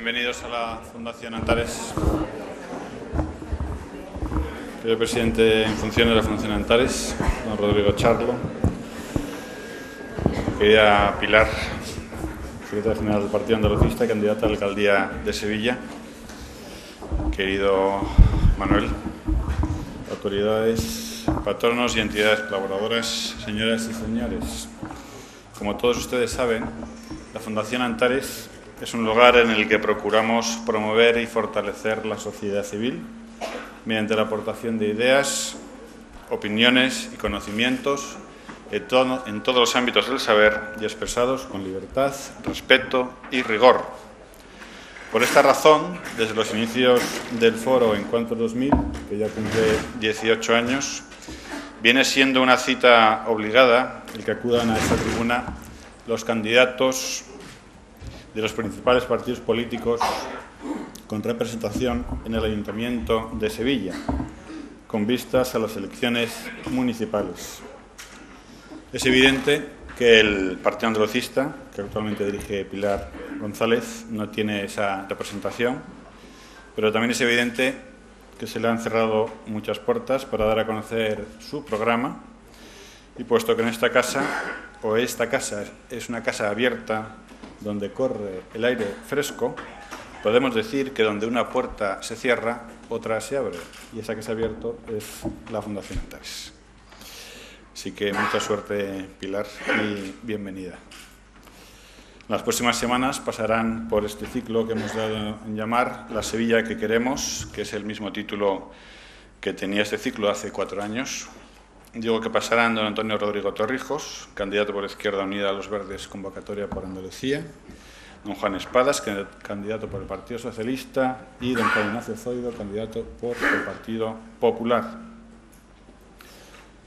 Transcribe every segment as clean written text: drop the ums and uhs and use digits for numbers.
Bienvenidos a la Fundación Antares. Soy el presidente en funciones de la Fundación Antares, don Rodrigo Charlo. Querida Pilar, secretaria general del Partido Andalucista, candidata a la alcaldía de Sevilla. Querido Manuel, autoridades, patronos y entidades colaboradoras, señoras y señores. Como todos ustedes saben, la Fundación Antares es un lugar en el que procuramos promover y fortalecer la sociedad civil mediante la aportación de ideas, opiniones y conocimientos en todos los ámbitos del saber y expresados con libertad, respeto y rigor. Por esta razón, desde los inicios del Foro Encuentro 2000, que ya cumple 18 años, viene siendo una cita obligada el que acudan a esta tribuna los candidatos de los principales partidos políticos con representación en el Ayuntamiento de Sevilla, con vistas a las elecciones municipales. Es evidente que el Partido Andalucista, que actualmente dirige Pilar González, no tiene esa representación, pero también es evidente que se le han cerrado muchas puertas para dar a conocer su programa, y puesto que en esta casa es una casa abierta donde corre el aire fresco, podemos decir que donde una puerta se cierra, otra se abre, y esa que se ha abierto es la Fundación Antares. Así que mucha suerte, Pilar, y bienvenida. Las próximas semanas pasarán por este ciclo que hemos dado en llamar La Sevilla que queremos, que es el mismo título que tenía este ciclo hace 4 años. Digo que pasarán don Antonio Rodrigo Torrijos, candidato por Izquierda Unida a los Verdes, convocatoria por Andalucía; don Juan Espadas, candidato por el Partido Socialista; y don Juan Ignacio Zoido, candidato por el Partido Popular.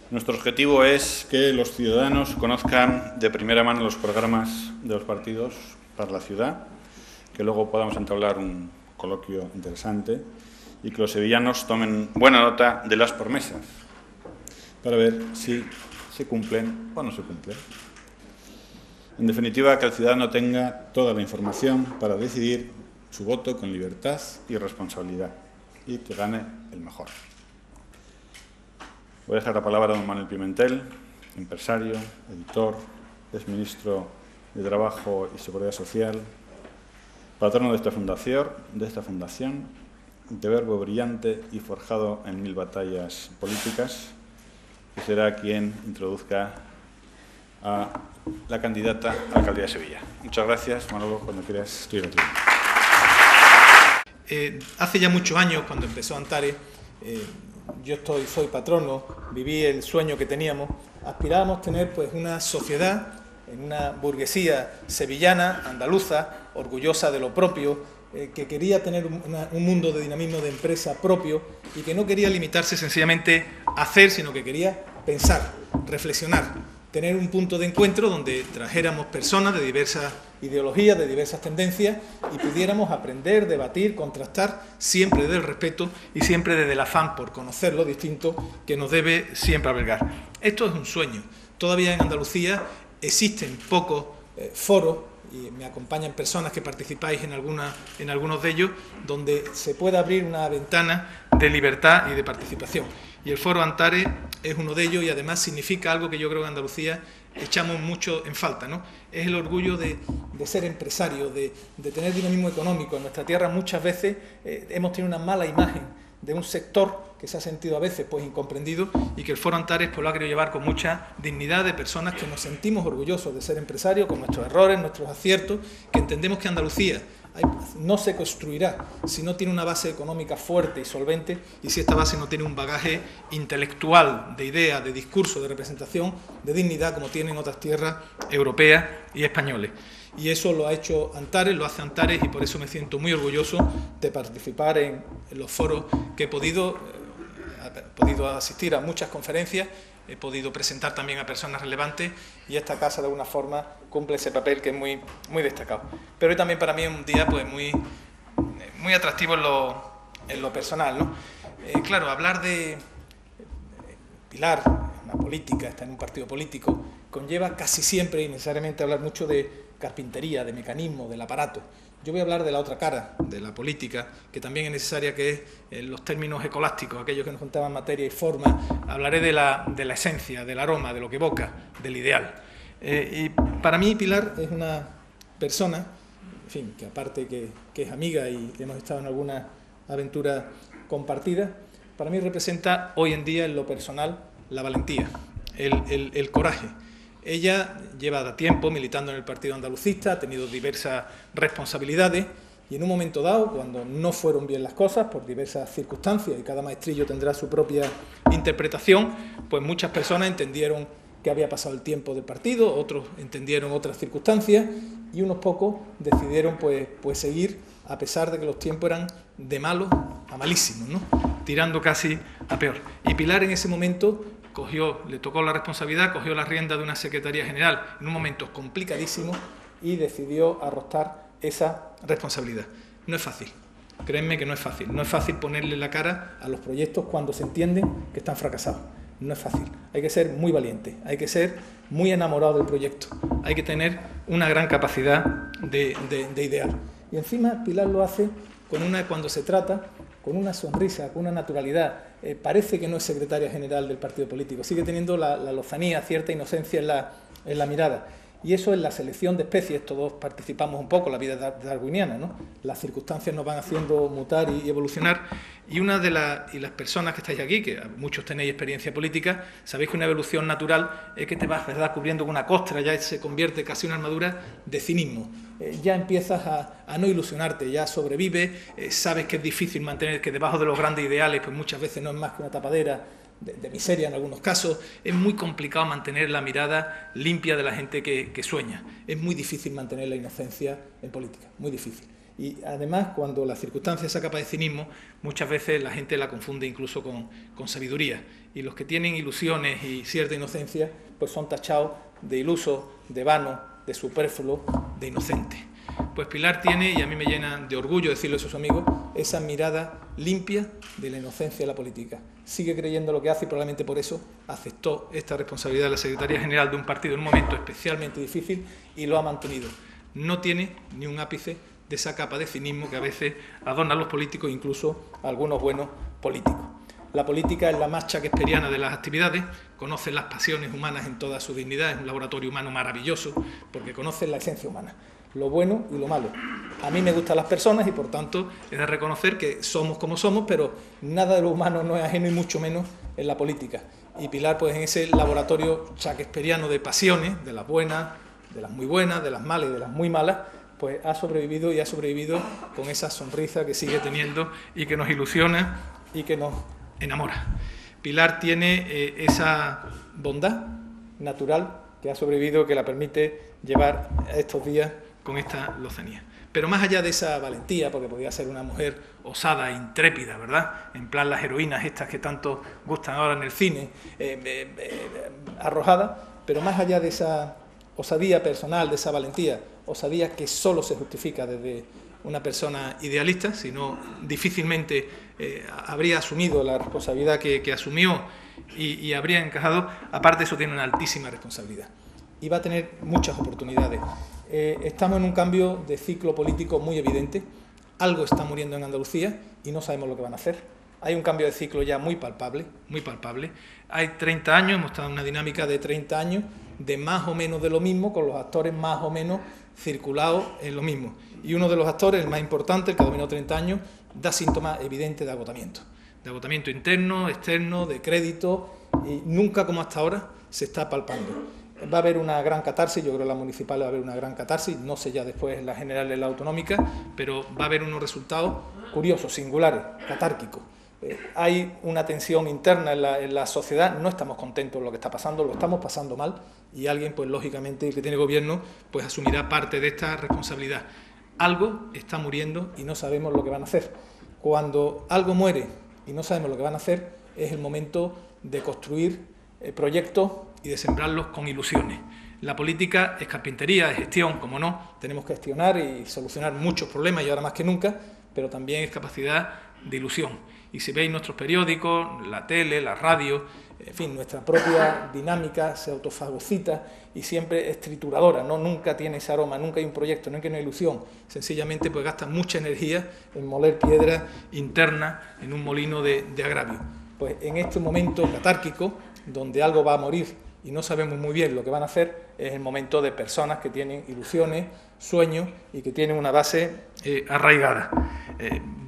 Nuestro objetivo es que los ciudadanos conozcan de primera mano los programas de los partidos para la ciudad, que luego podamos entablar un coloquio interesante y que los sevillanos tomen buena nota de las promesas para ver si se cumplen o no se cumplen. En definitiva, que el ciudadano tenga toda la información para decidir su voto con libertad y responsabilidad y que gane el mejor. Voy a dejar la palabra a don Manuel Pimentel, empresario, editor, exministro de Trabajo y Seguridad Social, patrono de esta fundación, de verbo brillante y forjado en 1000 batallas políticas, que será quien introduzca a la candidata a la alcaldía de Sevilla. Muchas gracias, Manolo, cuando quieras estoy aquí. Hace ya muchos años, cuando empezó Antares, yo soy patrono, viví el sueño que teníamos, aspirábamos a tener pues una sociedad, una burguesía sevillana, andaluza, orgullosa de lo propio, que quería tener un mundo de dinamismo de empresa propio y que no quería limitarse sencillamente a hacer, sino que quería pensar, reflexionar, tener un punto de encuentro donde trajéramos personas de diversas ideologías, de diversas tendencias y pudiéramos aprender, debatir, contrastar, siempre desde el respeto y siempre desde el afán por conocer lo distinto que nos debe siempre albergar. Esto es un sueño. Todavía en Andalucía existen pocos foros, y me acompañan personas que participáis en algunos de ellos, donde se pueda abrir una ventana de libertad y de participación. Y el Foro Antares es uno de ellos y además significa algo que yo creo que en Andalucía echamos mucho en falta, ¿no? Es el orgullo de ser empresario, de tener dinamismo económico. En nuestra tierra muchas veces hemos tenido una mala imagen de un sector que se ha sentido a veces pues incomprendido y que el Foro Antares pues lo ha querido llevar con mucha dignidad, de personas que nos sentimos orgullosos de ser empresarios, con nuestros errores, nuestros aciertos, que entendemos que Andalucía no se construirá si no tiene una base económica fuerte y solvente y si esta base no tiene un bagaje intelectual, de ideas, de discurso, de representación, de dignidad, como tienen otras tierras europeas y españoles. Y eso lo ha hecho Antares, lo hace Antares, y por eso me siento muy orgulloso de participar en los foros que he podido asistir a muchas conferencias, he podido presentar también a personas relevantes y esta casa de alguna forma cumple ese papel que es muy, muy destacado. Pero hoy también para mí es un día pues muy atractivo en lo personal, ¿no? Claro, hablar de Pilar, una política, está en un partido político, conlleva casi siempre y necesariamente hablar mucho de carpintería, de mecanismo, del aparato. Yo voy a hablar de la otra cara de la política, que también es necesaria, que es los términos escolásticos, aquellos que nos contaban materia y forma. Hablaré de la esencia, del aroma, de lo que evoca, del ideal. Y para mí Pilar es una persona, en fin, que aparte que es amiga y hemos estado en alguna aventura compartida, para mí representa hoy en día en lo personal la valentía, el coraje. Ella lleva tiempo militando en el Partido Andalucista, ha tenido diversas responsabilidades y en un momento dado, cuando no fueron bien las cosas por diversas circunstancias, y cada maestrillo tendrá su propia interpretación, pues muchas personas entendieron que había pasado el tiempo del partido, otros entendieron otras circunstancias y unos pocos decidieron pues seguir, a pesar de que los tiempos eran de malos a malísimos, ¿no? Tirando casi a peor. Y Pilar en ese momento le tocó la responsabilidad, cogió la rienda de una Secretaría General en un momento complicadísimo y decidió arrostrar esa responsabilidad. No es fácil, créanme que no es fácil. No es fácil ponerle la cara a los proyectos cuando se entiende que están fracasados. No es fácil. Hay que ser muy valiente, hay que ser muy enamorado del proyecto, hay que tener una gran capacidad de ideal. Y encima Pilar lo hace cuando se trata, con una sonrisa, con una naturalidad. Parece que no es secretaria general del partido político, sigue teniendo la lozanía, cierta inocencia en la mirada. Y eso en la selección de especies, todos participamos un poco en la vida darwiniana, ¿no? Las circunstancias nos van haciendo mutar y evolucionar. Y una de las personas que estáis aquí, que muchos tenéis experiencia política, sabéis que una evolución natural es que te vas, ¿verdad?, cubriendo con una costra, ya se convierte casi en una armadura de cinismo. Ya empiezas a no ilusionarte, ya sobrevives, sabes que es difícil mantener, que debajo de los grandes ideales pues muchas veces no es más que una tapadera de miseria en algunos casos. Es muy complicado mantener la mirada limpia de la gente que sueña. Es muy difícil mantener la inocencia en política, muy difícil. Y además, cuando la circunstancia se acapa de cinismo, muchas veces la gente la confunde incluso con sabiduría. Y los que tienen ilusiones y cierta inocencia, pues son tachados de ilusos, de vanos, de superfluo, de inocente. Pues Pilar tiene, y a mí me llena de orgullo decirlo a sus amigos, esa mirada limpia de la inocencia de la política. Sigue creyendo lo que hace y probablemente por eso aceptó esta responsabilidad de la Secretaría General de un partido en un momento especialmente difícil y lo ha mantenido. No tiene ni un ápice de esa capa de cinismo que a veces adorna a los políticos, incluso a algunos buenos políticos. La política es la más shakespeariana de las actividades, conoce las pasiones humanas en toda su dignidad, es un laboratorio humano maravilloso porque conoce la esencia humana, lo bueno y lo malo. A mí me gustan las personas y por tanto he de reconocer que somos como somos, pero nada de lo humano no es ajeno y mucho menos en la política. Y Pilar, pues en ese laboratorio shakespeariano de pasiones, de las buenas, de las muy buenas, de las malas y de las muy malas, pues ha sobrevivido y ha sobrevivido con esa sonrisa que sigue teniendo y que nos ilusiona y que nos enamora. Pilar tiene esa bondad natural que ha sobrevivido, que la permite llevar estos días con esta lozanía. Pero más allá de esa valentía, porque podía ser una mujer osada, intrépida, ¿verdad?, en plan las heroínas estas que tanto gustan ahora en el cine, arrojada, pero más allá de esa osadía personal, de esa valentía, osadía que solo se justifica desde una persona idealista, sino difícilmente habría asumido la responsabilidad que asumió y habría encajado. Aparte de eso, tiene una altísima responsabilidad y va a tener muchas oportunidades. Estamos en un cambio de ciclo político muy evidente. Algo está muriendo en Andalucía y no sabemos lo que van a hacer. Hay un cambio de ciclo ya muy palpable, muy palpable. Hay 30 años, hemos estado en una dinámica de 30 años de más o menos de lo mismo, con los actores más o menos circulados en lo mismo. Y uno de los actores, el más importante, el que ha dominado 30 años, da síntomas evidentes de agotamiento interno, externo, de crédito, y nunca como hasta ahora se está palpando. Va a haber una gran catarsis, yo creo que en la municipal va a haber una gran catarsis, no sé ya después en la general, en la autonómica, pero va a haber unos resultados curiosos, singulares, catárquicos. Hay una tensión interna en la sociedad, no estamos contentos con lo que está pasando, lo estamos pasando mal, y alguien, pues lógicamente, que tiene gobierno, pues asumirá parte de esta responsabilidad. Algo está muriendo y no sabemos lo que van a hacer. Cuando algo muere y no sabemos lo que van a hacer, es el momento de construir proyectos y de sembrarlos con ilusiones. La política es carpintería, es gestión, como no, tenemos que gestionar y solucionar muchos problemas y ahora más que nunca, pero también es capacidad de ilusión. Y si veis nuestros periódicos, la tele, la radio, en fin, nuestra propia dinámica se autofagocita y siempre es trituradora, ¿no? Nunca tiene ese aroma, nunca hay un proyecto, no hay una ilusión. Sencillamente pues gasta mucha energía en moler piedra interna en un molino de agravio. Pues en este momento catárquico, donde algo va a morir y no sabemos muy bien lo que van a hacer, es el momento de personas que tienen ilusiones, sueños y que tienen una base arraigada.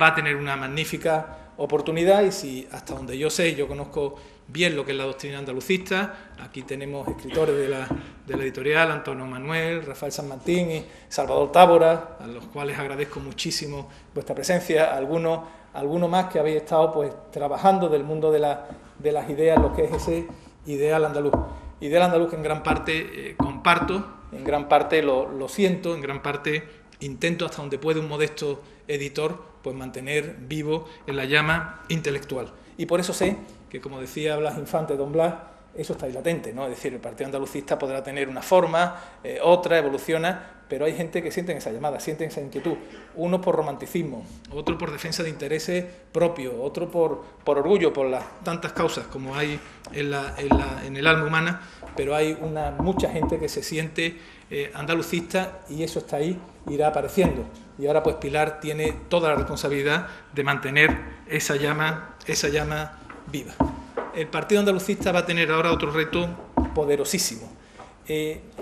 Va a tener una magnífica oportunidad y si hasta donde yo sé, yo conozco bien lo que es la doctrina andalucista, aquí tenemos escritores de la editorial, Antonio Manuel, Rafael San Martín y Salvador Tábora, a los cuales agradezco muchísimo vuestra presencia, algunos más que habéis estado pues trabajando del mundo de las ideas, lo que es ese ideal andaluz. Ideal andaluz que en gran parte comparto, en gran parte lo siento, en gran parte intento hasta donde puede un modesto editor pues mantener vivo en la llama intelectual. Y por eso sé que, como decía Blas Infante, don Blas, eso está ahí latente, ¿no? Es decir, el Partido Andalucista podrá tener una forma, otra, evoluciona, pero hay gente que sienten esa llamada, sienten esa inquietud. Uno por romanticismo, otro por defensa de intereses propios, otro por orgullo, por las tantas causas como hay en el alma humana, pero hay mucha gente que se siente andalucista y eso está ahí, irá apareciendo. Y ahora pues Pilar tiene toda la responsabilidad de mantener esa llama viva. El Partido Andalucista va a tener ahora otro reto poderosísimo.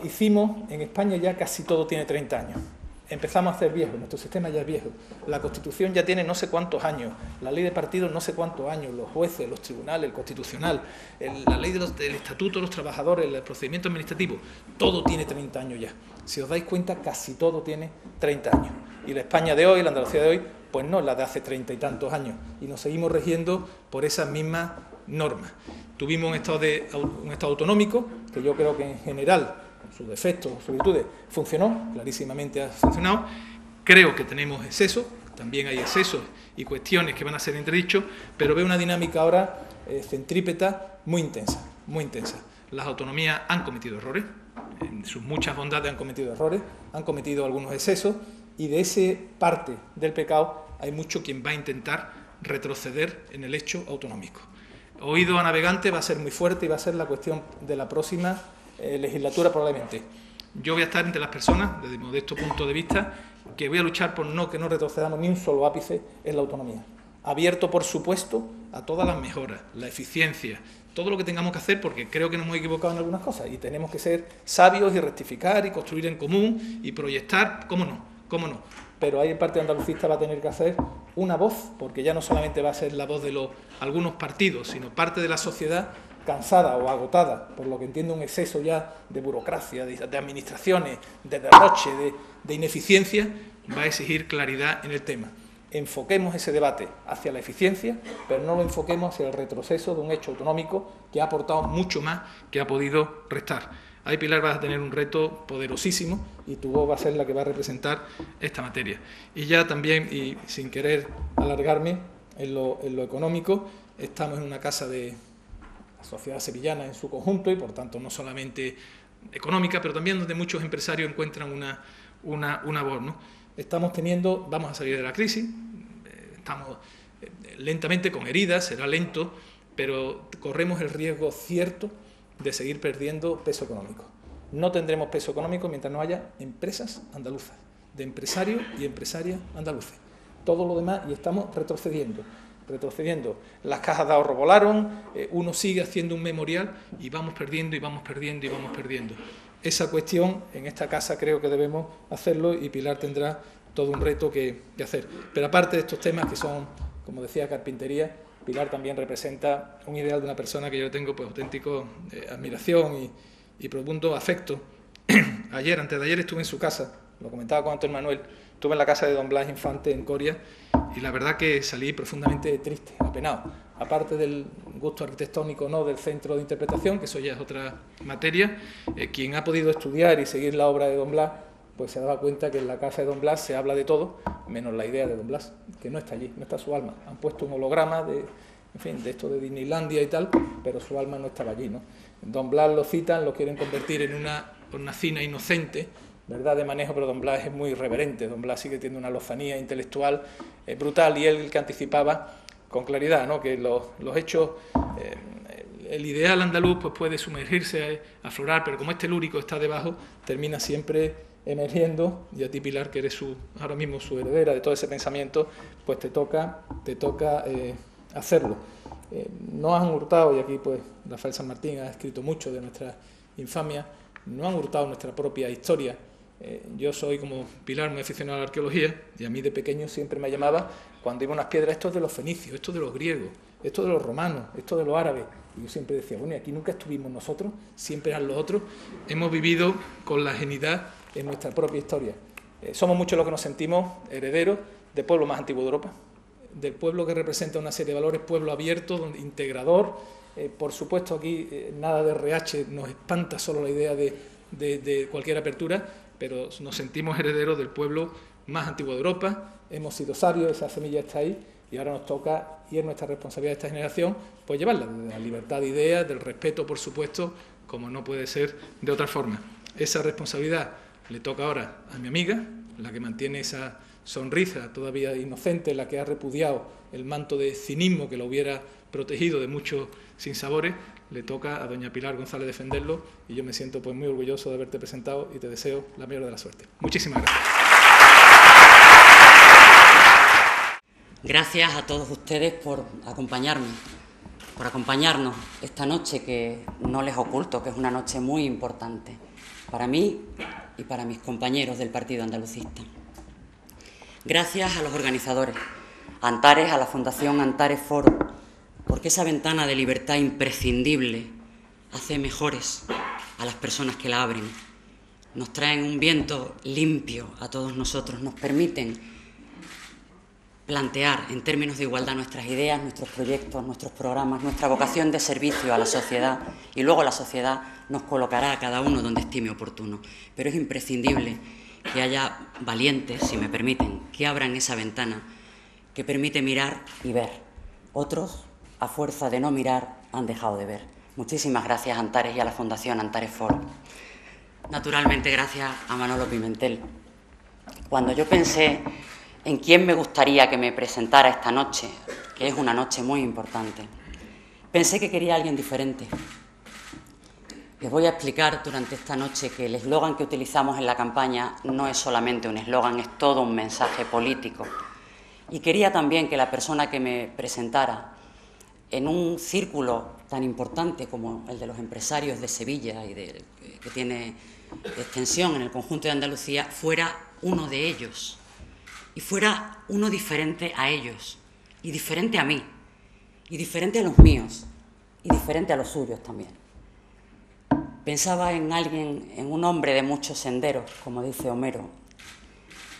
Hicimos, en España ya casi todo tiene 30 años. Empezamos a hacer viejo, nuestro sistema ya es viejo. La Constitución ya tiene no sé cuántos años, la ley de partidos no sé cuántos años, los jueces, los tribunales, el Constitucional, la ley del Estatuto de los Trabajadores, el procedimiento administrativo, todo tiene 30 años ya. Si os dais cuenta, casi todo tiene 30 años. Y la España de hoy, la Andalucía de hoy, pues no es la de hace 30 y tantos años. Y nos seguimos regiendo por esas mismas normas. Tuvimos un estado autonómico, que yo creo que en general, con sus defectos, sus virtudes, funcionó, clarísimamente ha funcionado. Creo que tenemos excesos, también hay excesos y cuestiones que van a ser entredichos, pero veo una dinámica ahora centrípeta muy intensa, muy intensa. Las autonomías han cometido errores, en sus muchas bondades han cometido errores, han cometido algunos excesos, y de esa parte del pecado hay mucho quien va a intentar retroceder en el hecho autonómico. Oído a navegante va a ser muy fuerte y va a ser la cuestión de la próxima legislatura probablemente. Yo voy a estar entre las personas, desde mi modesto punto de vista, que voy a luchar por que no retrocedamos ni un solo ápice en la autonomía. Abierto, por supuesto, a todas las mejoras, la eficiencia, todo lo que tengamos que hacer, porque creo que nos hemos equivocado en algunas cosas y tenemos que ser sabios y rectificar y construir en común y proyectar, ¿cómo no? Pero ahí el Partido Andalucista va a tener que hacer una voz, porque ya no solamente va a ser la voz de algunos partidos, sino parte de la sociedad cansada o agotada, por lo que entiendo un exceso ya de burocracia, de administraciones, de derroche, de ineficiencia, va a exigir claridad en el tema. Enfoquemos ese debate hacia la eficiencia, pero no lo enfoquemos hacia el retroceso de un hecho autonómico que ha aportado mucho más que ha podido restar. Ahí, Pilar, vas a tener un reto poderosísimo y tu voz va a ser la que va a representar esta materia. Y ya también, y sin querer alargarme en lo económico, estamos en una casa de la sociedad sevillana en su conjunto y, por tanto, no solamente económica, pero también donde muchos empresarios encuentran una voz, ¿no? Vamos a salir de la crisis, estamos lentamente con heridas, será lento, pero corremos el riesgo cierto de seguir perdiendo peso económico. No tendremos peso económico mientras no haya empresas andaluzas, de empresarios y empresarias andaluces. Todo lo demás, y estamos retrocediendo. Las cajas de ahorro volaron, uno sigue haciendo un memorial y vamos perdiendo. Esa cuestión, en esta casa creo que debemos hacerlo y Pilar tendrá todo un reto que hacer. Pero aparte de estos temas que son, como decía, carpintería, Pilar también representa un ideal de una persona que yo tengo pues auténtico admiración y profundo afecto. Antes de ayer estuve en su casa, lo comentaba con Antonio Manuel, estuve en la casa de don Blas Infante en Coria y la verdad que salí profundamente triste, apenado. Aparte del gusto arquitectónico no del centro de interpretación, que eso ya es otra materia, quien ha podido estudiar y seguir la obra de don Blas, pues se daba cuenta que en la casa de don Blas se habla de todo, menos la idea de don Blas, que no está allí, no está su alma. Han puesto un holograma de esto de Disneylandia y tal, pero su alma no estaba allí, ¿no? Don Blas lo citan, lo quieren convertir en una hornacina inocente, ¿verdad?, de manejo, pero don Blas es muy irreverente, don Blas sigue teniendo una lozanía intelectual brutal y él, el que anticipaba con claridad, ¿no? Que los hechos, el ideal andaluz pues puede sumergirse, aflorar, pero como este lúrico está debajo, termina siempre emergiendo, y a ti, Pilar, que eres ahora mismo su heredera de todo ese pensamiento, pues te toca hacerlo. No han hurtado, y aquí pues Rafael San Martín ha escrito mucho de nuestra infamia, no han hurtado nuestra propia historia. Yo soy, como Pilar, muy aficionado a la arqueología, y a mí de pequeño siempre me llamaba, cuando iba a unas piedras, esto es de los fenicios, esto es de los griegos, esto de los romanos, esto de los árabes. Y yo siempre decía, bueno, y aquí nunca estuvimos nosotros, siempre eran los otros. Hemos vivido con la ajenidad en nuestra propia historia. Somos muchos los que nos sentimos herederos del pueblo más antiguo de Europa, del pueblo que representa una serie de valores, pueblo abierto, integrador. Por supuesto, aquí nada de RH, nos espanta solo la idea de cualquier apertura, pero nos sentimos herederos del pueblo más antiguo de Europa. Hemos sido sabios, esa semilla está ahí, y ahora nos toca, y es nuestra responsabilidad de esta generación, pues llevarla, de la libertad de ideas, del respeto, por supuesto, como no puede ser de otra forma. Esa responsabilidad le toca ahora a mi amiga, la que mantiene esa sonrisa todavía inocente, la que ha repudiado el manto de cinismo que lo hubiera protegido de muchos sinsabores. Le toca a doña Pilar González defenderlo, y yo me siento pues muy orgulloso de haberte presentado y te deseo la mayor de la suerte. Muchísimas gracias. Gracias a todos ustedes por acompañarnos esta noche, que no les oculto que es una noche muy importante para mí y para mis compañeros del Partido Andalucista. Gracias a los organizadores, a Antares, a la Fundación Antares Foro, porque esa ventana de libertad imprescindible hace mejores a las personas que la abren. Nos traen un viento limpio a todos nosotros, nos permiten plantear en términos de igualdad nuestras ideas, nuestros proyectos, nuestros programas, nuestra vocación de servicio a la sociedad, y luego la sociedad nos colocará a cada uno donde estime oportuno. Pero es imprescindible que haya valientes, si me permiten, que abran esa ventana que permite mirar y ver. Otros, a fuerza de no mirar, han dejado de ver. Muchísimas gracias a Antares y a la Fundación Antares Foro. Naturalmente, gracias a Manolo Pimentel. Cuando yo pensé en quién me gustaría que me presentara esta noche, que es una noche muy importante, pensé que quería a alguien diferente. Les voy a explicar durante esta noche que el eslogan que utilizamos en la campaña no es solamente un eslogan, es todo un mensaje político. Y quería también que la persona que me presentara en un círculo tan importante como el de los empresarios de Sevilla y que tiene extensión en el conjunto de Andalucía, fuera uno de ellos. Y fuera uno diferente a ellos, y diferente a mí, y diferente a los míos, y diferente a los suyos también. Pensaba en alguien, en un hombre de muchos senderos, como dice Homero.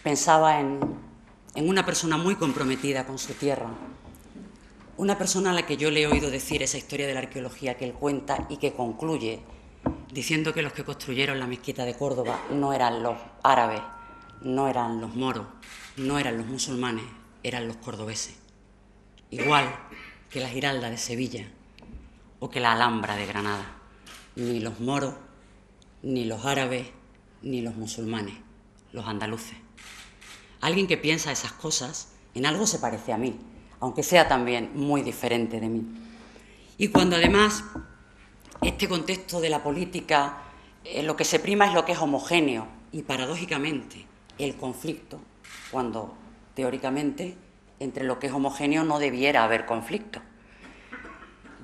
Pensaba en una persona muy comprometida con su tierra, una persona a la que yo le he oído decir esa historia de la arqueología que él cuenta y que concluye diciendo que los que construyeron la mezquita de Córdoba no eran los árabes, no eran los moros, no eran los musulmanes, eran los cordobeses. Igual que la Giralda de Sevilla o que la Alhambra de Granada. Ni los moros, ni los árabes, ni los musulmanes, los andaluces. Alguien que piensa esas cosas en algo se parece a mí, aunque sea también muy diferente de mí. Y cuando además este contexto de la política, lo que se prima es lo que es homogéneo y paradójicamente el conflicto, cuando teóricamente entre lo que es homogéneo no debiera haber conflicto.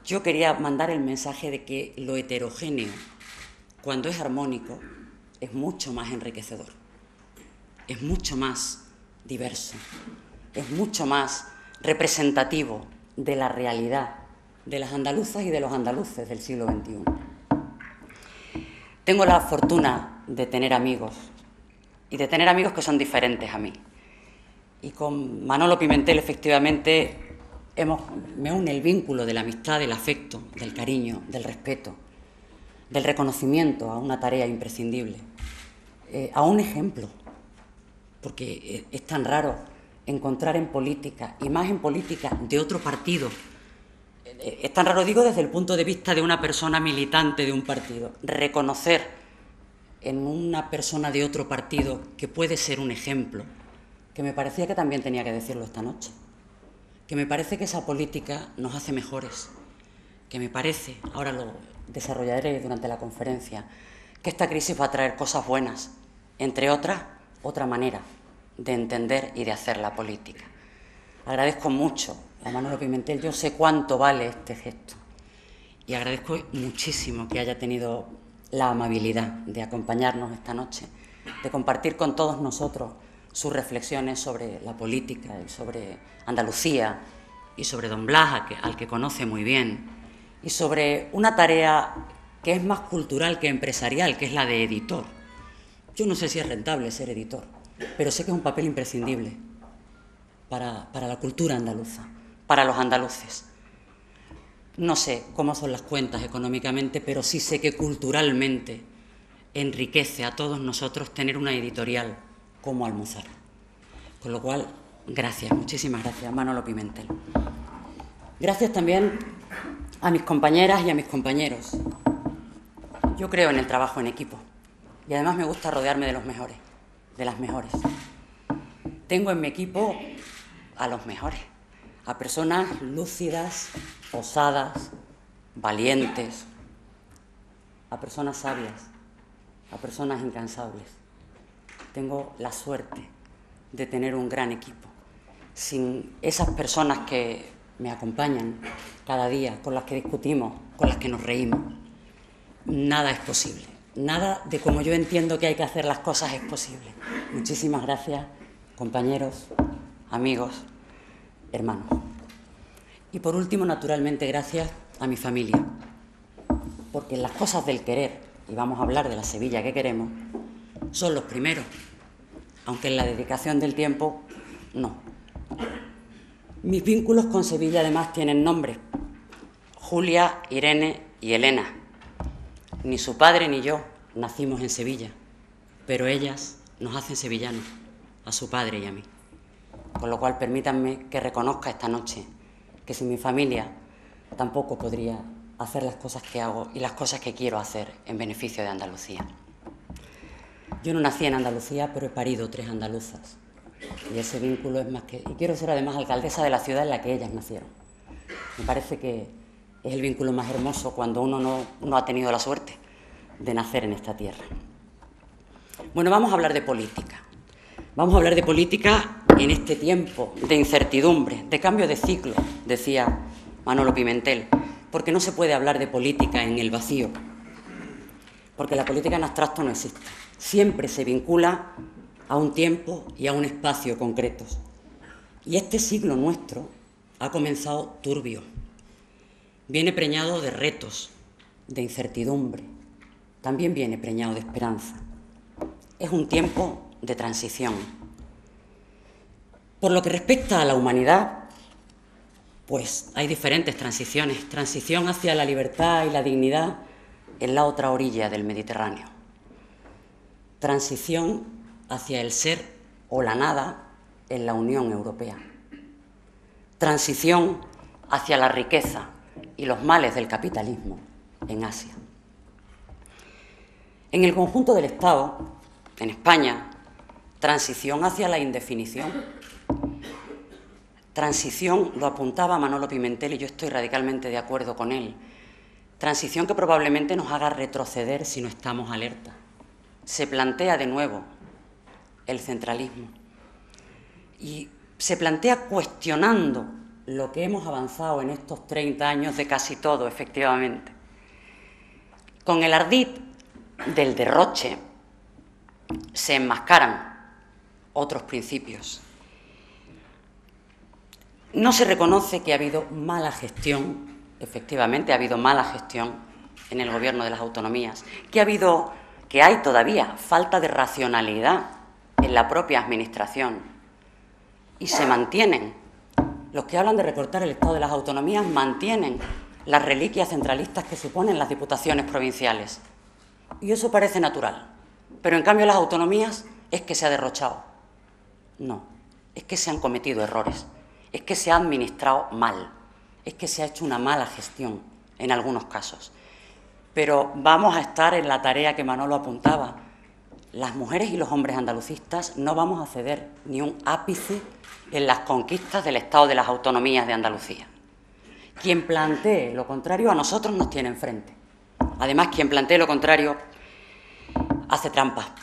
Yo quería mandar el mensaje de que lo heterogéneo, cuando es armónico, es mucho más enriquecedor, es mucho más diverso, es mucho más representativo de la realidad de las andaluzas y de los andaluces del siglo XXI. Tengo la fortuna de tener amigos, y de tener amigos que son diferentes a mí. Y con Manolo Pimentel, efectivamente, me une el vínculo de la amistad, del afecto, del cariño, del respeto, del reconocimiento a una tarea imprescindible, a un ejemplo, porque es tan raro encontrar en política, y más en política de otro partido, es tan raro, digo, desde el punto de vista de una persona militante de un partido, reconocer en una persona de otro partido que puede ser un ejemplo, que me parecía que también tenía que decirlo esta noche, que me parece que esa política nos hace mejores, que me parece, ahora lo desarrollaré durante la conferencia, que esta crisis va a traer cosas buenas, entre otras, otra manera de entender y de hacer la política. Agradezco mucho a Manolo Pimentel, yo sé cuánto vale este gesto y agradezco muchísimo que haya tenido la amabilidad de acompañarnos esta noche, de compartir con todos nosotros sus reflexiones sobre la política y sobre Andalucía y sobre don Blas, al que conoce muy bien, y sobre una tarea que es más cultural que empresarial, que es la de editor. Yo no sé si es rentable ser editor, pero sé que es un papel imprescindible para la cultura andaluza, para los andaluces. No sé cómo son las cuentas económicamente, pero sí sé que culturalmente enriquece a todos nosotros tener una editorial como Almuzara. Con lo cual, gracias, muchísimas gracias, Manolo Pimentel. Gracias también a mis compañeras y a mis compañeros. Yo creo en el trabajo en equipo y además me gusta rodearme de los mejores, de las mejores. Tengo en mi equipo a los mejores, a personas lúcidas, osadas, valientes, a personas sabias, a personas incansables. Tengo la suerte de tener un gran equipo. Sin esas personas que me acompañan cada día, con las que discutimos, con las que nos reímos, nada es posible. Nada de como yo entiendo que hay que hacer las cosas es posible. Muchísimas gracias, compañeros, amigos, hermanos. Y por último, naturalmente, gracias a mi familia, porque en las cosas del querer, y vamos a hablar de la Sevilla que queremos, son los primeros, aunque en la dedicación del tiempo, no. Mis vínculos con Sevilla además tienen nombre: Julia, Irene y Elena. Ni su padre ni yo nacimos en Sevilla, pero ellas nos hacen sevillanos, a su padre y a mí. Con lo cual, permítanme que reconozca esta noche que sin mi familia tampoco podría hacer las cosas que hago y las cosas que quiero hacer en beneficio de Andalucía. Yo no nací en Andalucía, pero he parido 3 andaluzas. Y ese vínculo es más que... Y quiero ser además alcaldesa de la ciudad en la que ellas nacieron. Me parece que es el vínculo más hermoso cuando uno no ha tenido la suerte de nacer en esta tierra. Bueno, vamos a hablar de política. Vamos a hablar de política en este tiempo de incertidumbre, de cambio de ciclo, decía Manolo Pimentel, porque no se puede hablar de política en el vacío, porque la política en abstracto no existe. Siempre se vincula a un tiempo y a un espacio concretos. Y este siglo nuestro ha comenzado turbio. Viene preñado de retos, de incertidumbre. También viene preñado de esperanza. Es un tiempo de transición. Por lo que respecta a la humanidad, pues hay diferentes transiciones. Transición hacia la libertad y la dignidad en la otra orilla del Mediterráneo. Transición hacia el ser o la nada en la Unión Europea. Transición hacia la riqueza y los males del capitalismo en Asia. En el conjunto del Estado, en España, transición hacia la indefinición. Transición, lo apuntaba Manolo Pimentel y yo estoy radicalmente de acuerdo con él. Transición que probablemente nos haga retroceder si no estamos alerta. Se plantea de nuevo el centralismo y se plantea cuestionando lo que hemos avanzado en estos 30 años de casi todo, efectivamente. Con el ardid del derroche se enmascaran otros principios. No se reconoce que ha habido mala gestión, efectivamente ha habido mala gestión en el gobierno de las autonomías, que hay todavía falta de racionalidad en la propia administración y se mantienen. Los que hablan de recortar el Estado de las autonomías mantienen las reliquias centralistas que suponen las diputaciones provinciales. Y eso parece natural, pero en cambio las autonomías es que se ha derrochado. No, es que se han cometido errores, es que se ha administrado mal, es que se ha hecho una mala gestión en algunos casos. Pero vamos a estar en la tarea que Manolo apuntaba, las mujeres y los hombres andalucistas no vamos a ceder ni un ápice en las conquistas del Estado de las Autonomías de Andalucía. Quien plantee lo contrario a nosotros nos tiene enfrente. Además, quien plantee lo contrario hace trampa.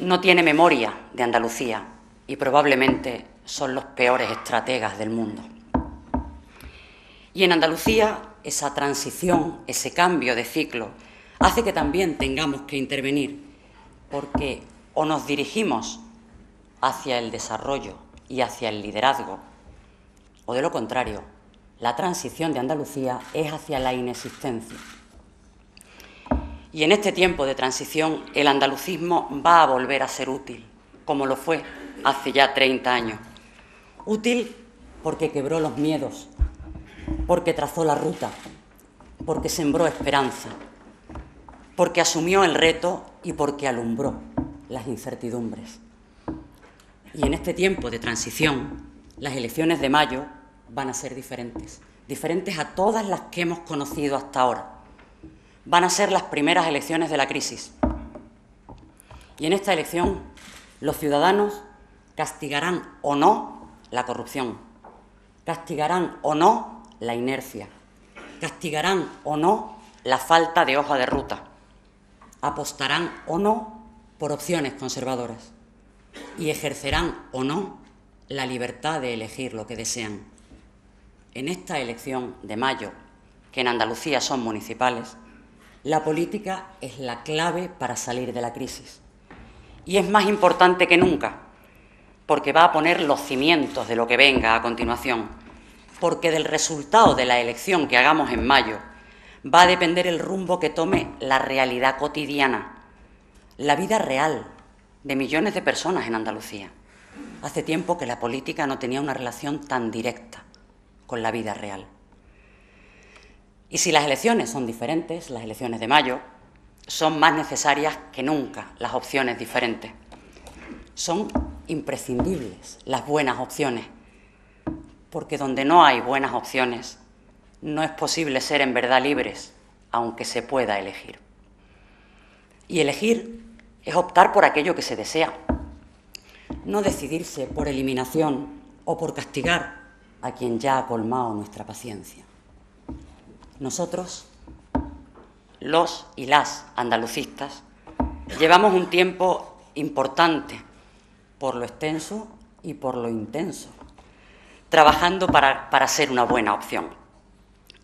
No tiene memoria de Andalucía y probablemente son los peores estrategas del mundo. Y en Andalucía, esa transición, ese cambio de ciclo, hace que también tengamos que intervenir, porque o nos dirigimos hacia el desarrollo y hacia el liderazgo, o de lo contrario, la transición de Andalucía es hacia la inexistencia. Y en este tiempo de transición, el andalucismo va a volver a ser útil, como lo fue hace ya 30 años. Útil porque quebró los miedos, porque trazó la ruta, porque sembró esperanza, porque asumió el reto y porque alumbró las incertidumbres. Y en este tiempo de transición, las elecciones de mayo van a ser diferentes, diferentes a todas las que hemos conocido hasta ahora. Van a ser las primeras elecciones de la crisis. Y en esta elección, los ciudadanos castigarán o no la corrupción, castigarán o no la inercia, castigarán o no la falta de hoja de ruta, apostarán o no por opciones conservadoras y ejercerán o no la libertad de elegir lo que desean. En esta elección de mayo, que en Andalucía son municipales, la política es la clave para salir de la crisis. Y es más importante que nunca, porque va a poner los cimientos de lo que venga a continuación, porque del resultado de la elección que hagamos en mayo va a depender el rumbo que tome la realidad cotidiana, la vida real de millones de personas en Andalucía. Hace tiempo que la política no tenía una relación tan directa con la vida real. Y si las elecciones son diferentes, las elecciones de mayo, son más necesarias que nunca las opciones diferentes. Son imprescindibles las buenas opciones, porque donde no hay buenas opciones, no es posible ser en verdad libres, aunque se pueda elegir. Y elegir es optar por aquello que se desea, no decidirse por eliminación o por castigar a quien ya ha colmado nuestra paciencia. Nosotros, los y las andalucistas, llevamos un tiempo importante, por lo extenso y por lo intenso, trabajando para ser una buena opción.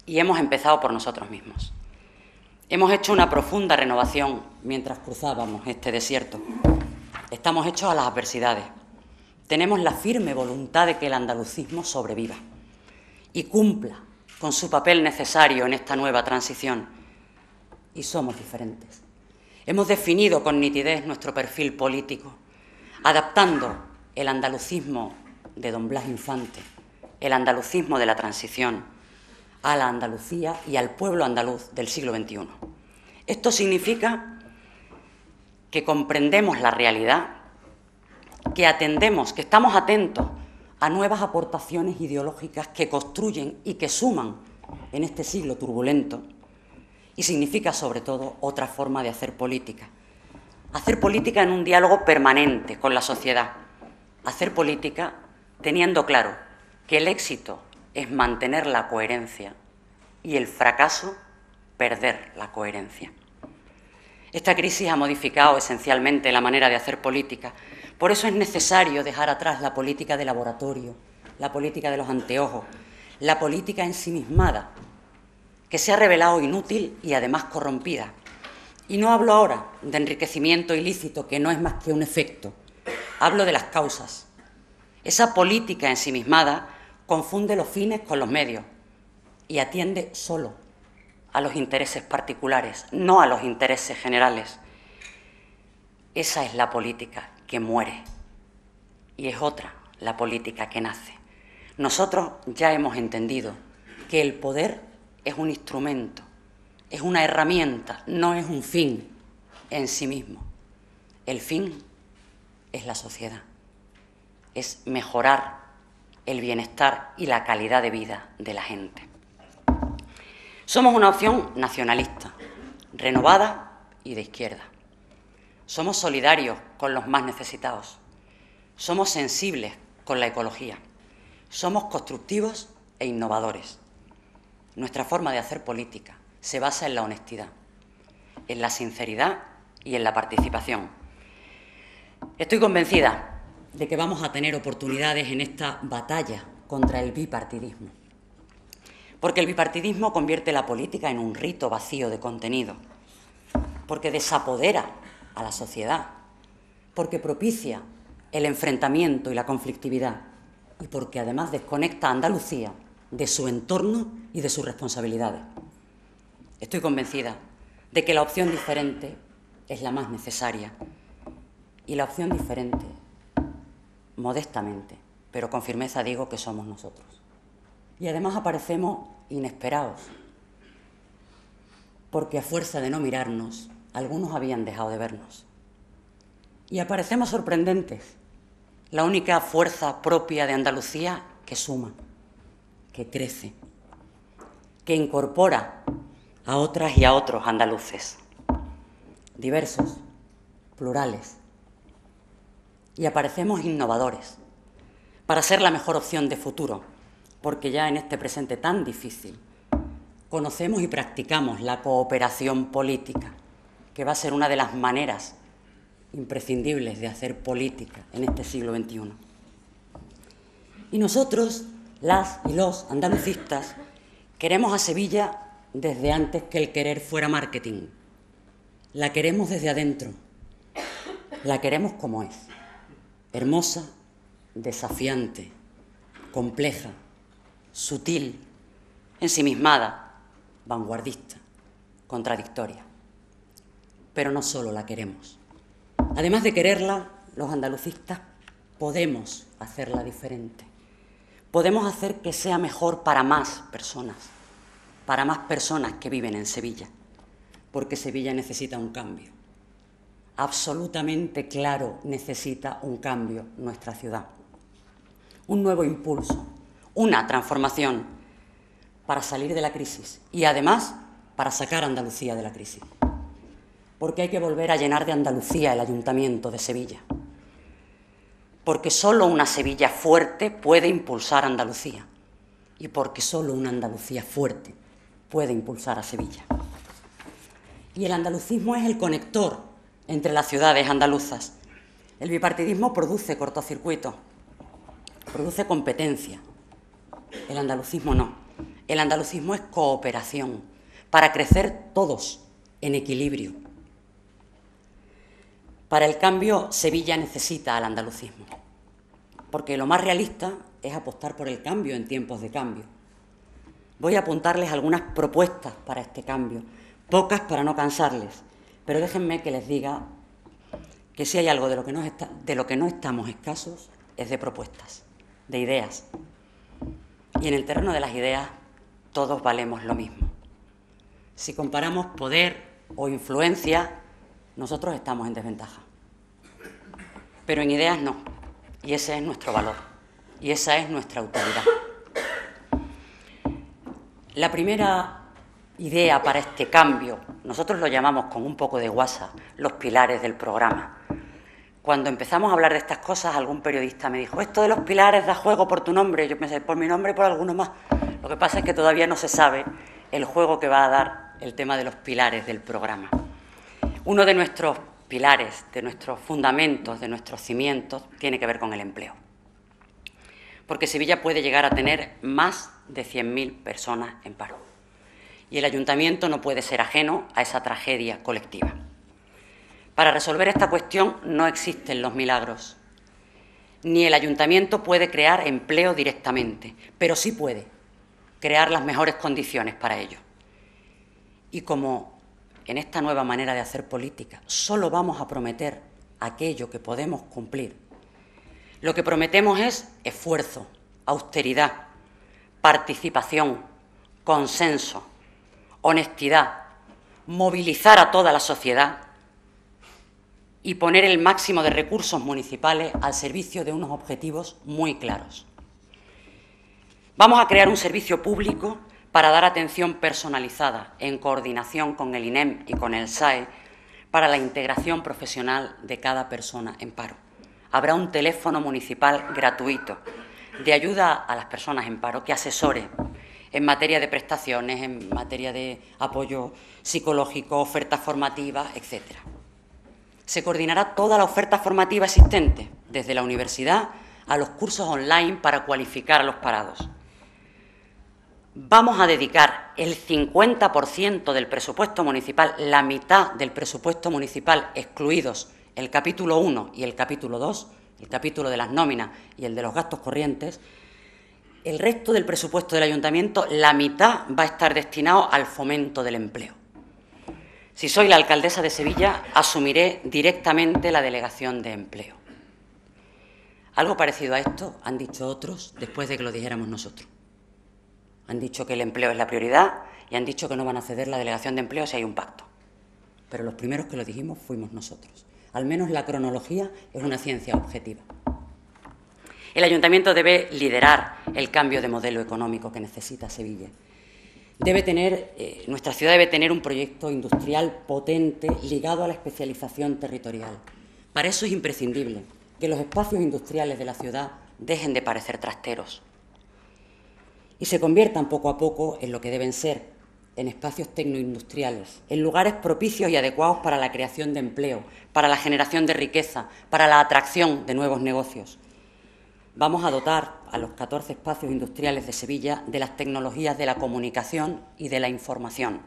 Y hemos empezado por nosotros mismos. Hemos hecho una profunda renovación mientras cruzábamos este desierto. Estamos hechos a las adversidades. Tenemos la firme voluntad de que el andalucismo sobreviva y cumpla con su papel necesario en esta nueva transición. Y somos diferentes. Hemos definido con nitidez nuestro perfil político, adaptando el andalucismo de don Blas Infante, el andalucismo de la transición, a la Andalucía y al pueblo andaluz del siglo XXI. Esto significa que comprendemos la realidad, que atendemos, que estamos atentos a nuevas aportaciones ideológicas que construyen y que suman en este siglo turbulento, y significa sobre todo otra forma de hacer política en un diálogo permanente con la sociedad, hacer política teniendo claro que el éxito es mantener la coherencia y el fracaso perder la coherencia. Esta crisis ha modificado esencialmente la manera de hacer política. Por eso es necesario dejar atrás la política de laboratorio, la política de los anteojos, la política ensimismada, que se ha revelado inútil y además corrompida. Y no hablo ahora de enriquecimiento ilícito, que no es más que un efecto. Hablo de las causas. Esa política ensimismada confunde los fines con los medios y atiende solo a los intereses particulares, no a los intereses generales. Esa es la política que muere y es otra la política que nace. Nosotros ya hemos entendido que el poder es un instrumento, es una herramienta, no es un fin en sí mismo. El fin es la sociedad, es mejorar el bienestar y la calidad de vida de la gente. Somos una opción nacionalista, renovada y de izquierda. somos solidarios con los más necesitados, somos sensibles con la ecología, somos constructivos e innovadores. Nuestra forma de hacer política se basa en la honestidad, en la sinceridad y en la participación. Estoy convencida de que vamos a tener oportunidades en esta batalla contra el bipartidismo, porque el bipartidismo convierte la política en un rito vacío de contenido, porque desapodera a la sociedad, porque propicia el enfrentamiento y la conflictividad y porque además desconecta a Andalucía de su entorno y de sus responsabilidades. Estoy convencida de que la opción diferente es la más necesaria y la opción diferente, modestamente, pero con firmeza digo que somos nosotros. Y además aparecemos inesperados, porque a fuerza de no mirarnos, algunos habían dejado de vernos. Y aparecemos sorprendentes, la única fuerza propia de Andalucía que suma, que crece, que incorpora a otras y a otros andaluces, diversos, plurales, y aparecemos innovadores, para ser la mejor opción de futuro, porque ya en este presente tan difícil conocemos y practicamos la cooperación política, que va a ser una de las maneras imprescindibles de hacer política en este siglo XXI. Y nosotros, las y los andalucistas, queremos a Sevilla desde antes que el querer fuera marketing. La queremos desde adentro, la queremos como es, hermosa, desafiante, compleja, sutil, ensimismada, vanguardista, contradictoria. Pero no solo la queremos. Además de quererla, los andalucistas podemos hacerla diferente. Podemos hacer que sea mejor para más personas que viven en Sevilla, porque Sevilla necesita un cambio. Absolutamente claro necesita un cambio nuestra ciudad. Un nuevo impulso, una transformación para salir de la crisis y además para sacar a Andalucía de la crisis. Porque hay que volver a llenar de Andalucía el Ayuntamiento de Sevilla. Porque solo una Sevilla fuerte puede impulsar a Andalucía. Y porque solo una Andalucía fuerte puede impulsar a Sevilla. Y el andalucismo es el conector entre las ciudades andaluzas. El bipartidismo produce cortocircuito, produce competencia. El andalucismo no. El andalucismo es cooperación, para crecer todos en equilibrio. Para el cambio, Sevilla necesita al andalucismo, porque lo más realista es apostar por el cambio en tiempos de cambio. Voy a apuntarles algunas propuestas para este cambio, pocas para no cansarles, pero déjenme que les diga que si hay algo de lo que no estamos escasos es de propuestas, de ideas. Y en el terreno de las ideas todos valemos lo mismo. Si comparamos poder o influencia, nosotros estamos en desventaja. Pero en ideas no, y ese es nuestro valor, y esa es nuestra autoridad. La primera idea para este cambio, nosotros lo llamamos con un poco de guasa, los pilares del programa. Cuando empezamos a hablar de estas cosas, algún periodista me dijo, esto de los pilares da juego por tu nombre. Yo pensé, por mi nombre y por alguno más. Lo que pasa es que todavía no se sabe el juego que va a dar el tema de los pilares del programa. Uno de nuestros pilares, de nuestros fundamentos, de nuestros cimientos, tiene que ver con el empleo. Porque Sevilla puede llegar a tener más de 100.000 personas en paro. Y el ayuntamiento no puede ser ajeno a esa tragedia colectiva. Para resolver esta cuestión no existen los milagros. Ni el ayuntamiento puede crear empleo directamente, pero sí puede crear las mejores condiciones para ello. Y como en esta nueva manera de hacer política solo vamos a prometer aquello que podemos cumplir, lo que prometemos es esfuerzo, austeridad, participación, consenso, honestidad, movilizar a toda la sociedad y poner el máximo de recursos municipales al servicio de unos objetivos muy claros. Vamos a crear un servicio público para dar atención personalizada en coordinación con el INEM y con el SAE para la integración profesional de cada persona en paro. Habrá un teléfono municipal gratuito de ayuda a las personas en paro que asesore en materia de prestaciones, en materia de apoyo psicológico, ofertas formativas, etc. Se coordinará toda la oferta formativa existente, desde la universidad a los cursos online para cualificar a los parados. Vamos a dedicar el 50% del presupuesto municipal, la mitad del presupuesto municipal, excluidos el capítulo 1 y el capítulo 2, el capítulo de las nóminas y el de los gastos corrientes. El resto del presupuesto del ayuntamiento, la mitad va a estar destinado al fomento del empleo. Si soy la alcaldesa de Sevilla, asumiré directamente la delegación de empleo. Algo parecido a esto han dicho otros después de que lo dijéramos nosotros. Han dicho que el empleo es la prioridad y han dicho que no van a ceder la delegación de empleo si hay un pacto. Pero los primeros que lo dijimos fuimos nosotros. Al menos la cronología es una ciencia objetiva. El ayuntamiento debe liderar el cambio de modelo económico que necesita Sevilla. Nuestra ciudad debe tener un proyecto industrial potente ligado a la especialización territorial. Para eso es imprescindible que los espacios industriales de la ciudad dejen de parecer trasteros y se conviertan poco a poco en lo que deben ser, en espacios tecnoindustriales, en lugares propicios y adecuados para la creación de empleo, para la generación de riqueza, para la atracción de nuevos negocios. Vamos a dotar a los 14 espacios industriales de Sevilla de las tecnologías de la comunicación y de la información,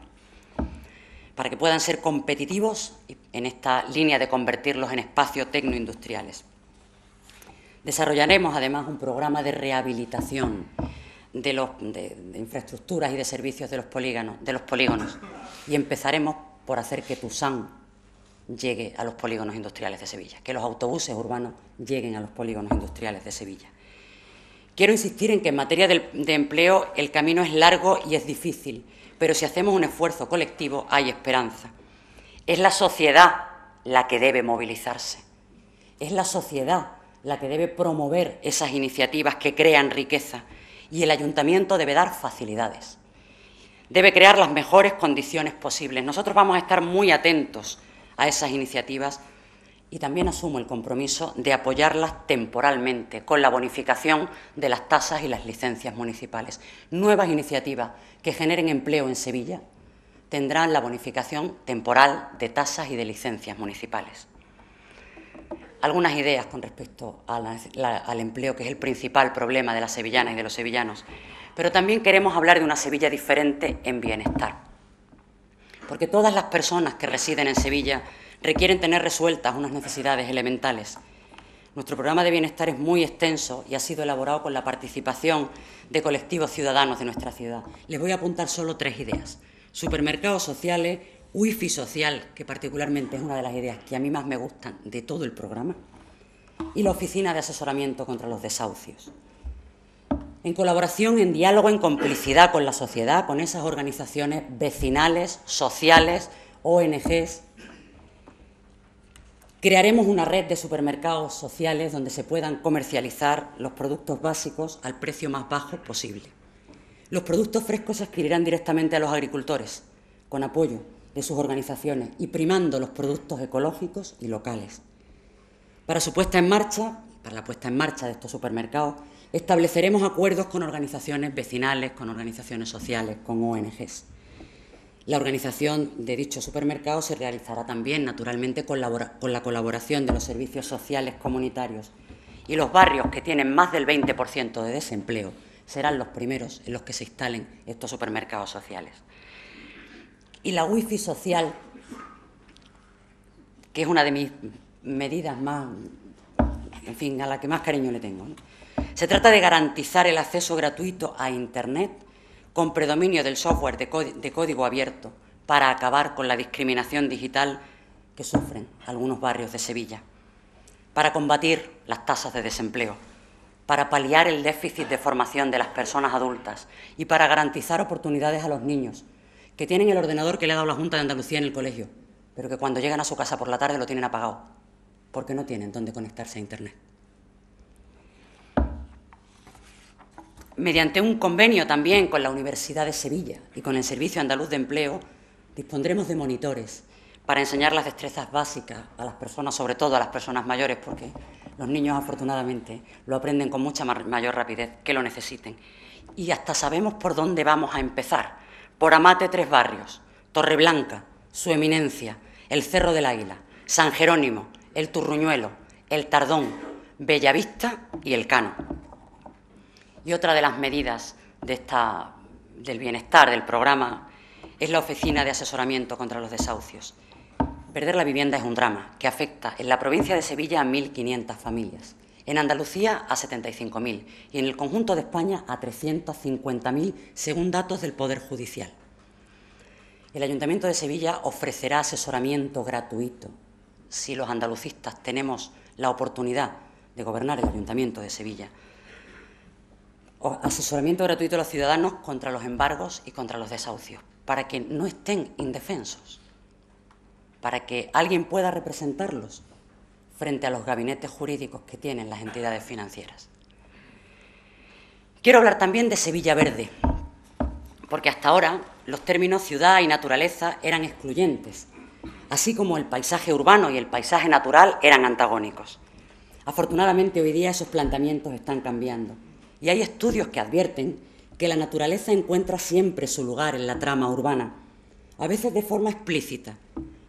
para que puedan ser competitivos en esta línea de convertirlos en espacios tecnoindustriales. Desarrollaremos además un programa de rehabilitación de infraestructuras y de servicios de los polígonos y empezaremos por hacer que Tusán llegue a los polígonos industriales de Sevilla, que los autobuses urbanos lleguen a los polígonos industriales de Sevilla. Quiero insistir en que en materia de empleo el camino es largo y es difícil, pero si hacemos un esfuerzo colectivo hay esperanza. Es la sociedad la que debe movilizarse, es la sociedad la que debe promover esas iniciativas que crean riqueza y el ayuntamiento debe dar facilidades, debe crear las mejores condiciones posibles. Nosotros vamos a estar muy atentos a esas iniciativas y también asumo el compromiso de apoyarlas temporalmente con la bonificación de las tasas y las licencias municipales. Nuevas iniciativas que generen empleo en Sevilla tendrán la bonificación temporal de tasas y de licencias municipales. Algunas ideas con respecto al empleo, que es el principal problema de las sevillanas y de los sevillanos, pero también queremos hablar de una Sevilla diferente en bienestar, porque todas las personas que residen en Sevilla requieren tener resueltas unas necesidades elementales. Nuestro programa de bienestar es muy extenso y ha sido elaborado con la participación de colectivos ciudadanos de nuestra ciudad. Les voy a apuntar solo 3 ideas. Supermercados sociales, wifi social, que particularmente es una de las ideas que a mí más me gustan de todo el programa, y la oficina de asesoramiento contra los desahucios. En colaboración, en diálogo, en complicidad con la sociedad, con esas organizaciones vecinales, sociales, ONGs, crearemos una red de supermercados sociales donde se puedan comercializar los productos básicos al precio más bajo posible. Los productos frescos se adquirirán directamente a los agricultores, con apoyo de sus organizaciones y primando los productos ecológicos y locales. Para la puesta en marcha de estos supermercados, estableceremos acuerdos con organizaciones vecinales, con organizaciones sociales, con ONGs. La organización de dichos supermercados se realizará también, naturalmente, con la colaboración de los servicios sociales comunitarios. Y los barrios que tienen más del 20% de desempleo serán los primeros en los que se instalen estos supermercados sociales. Y la wifi social, que es una de mis medidas más, en fin, a la que más cariño le tengo, ¿no? Se trata de garantizar el acceso gratuito a Internet con predominio del software de código abierto para acabar con la discriminación digital que sufren algunos barrios de Sevilla, para combatir las tasas de desempleo, para paliar el déficit de formación de las personas adultas y para garantizar oportunidades a los niños que tienen el ordenador que le ha dado la Junta de Andalucía en el colegio, pero que cuando llegan a su casa por la tarde lo tienen apagado, porque no tienen dónde conectarse a Internet. Mediante un convenio también con la Universidad de Sevilla y con el Servicio Andaluz de Empleo, dispondremos de monitores para enseñar las destrezas básicas a las personas, sobre todo a las personas mayores, porque los niños afortunadamente lo aprenden con mucha mayor rapidez que lo necesiten. Y hasta sabemos por dónde vamos a empezar. Por Amate 3 barrios, Torreblanca, Su Eminencia, el Cerro del Águila, San Jerónimo, el Turruñuelo, el Tardón, Bellavista y el Cano. Y otra de las medidas del bienestar del programa es la Oficina de Asesoramiento contra los Desahucios. Perder la vivienda es un drama que afecta en la provincia de Sevilla a 1.500 familias, en Andalucía a 75.000 y en el conjunto de España a 350.000, según datos del Poder Judicial. El Ayuntamiento de Sevilla ofrecerá asesoramiento gratuito si los andalucistas tenemos la oportunidad de gobernar el Ayuntamiento de Sevilla. Asesoramiento gratuito a los ciudadanos contra los embargos y contra los desahucios, para que no estén indefensos, para que alguien pueda representarlos frente a los gabinetes jurídicos que tienen las entidades financieras. Quiero hablar también de Sevilla Verde, porque hasta ahora los términos ciudad y naturaleza eran excluyentes, así como el paisaje urbano y el paisaje natural eran antagónicos. Afortunadamente, hoy día esos planteamientos están cambiando y hay estudios que advierten que la naturaleza encuentra siempre su lugar en la trama urbana, a veces de forma explícita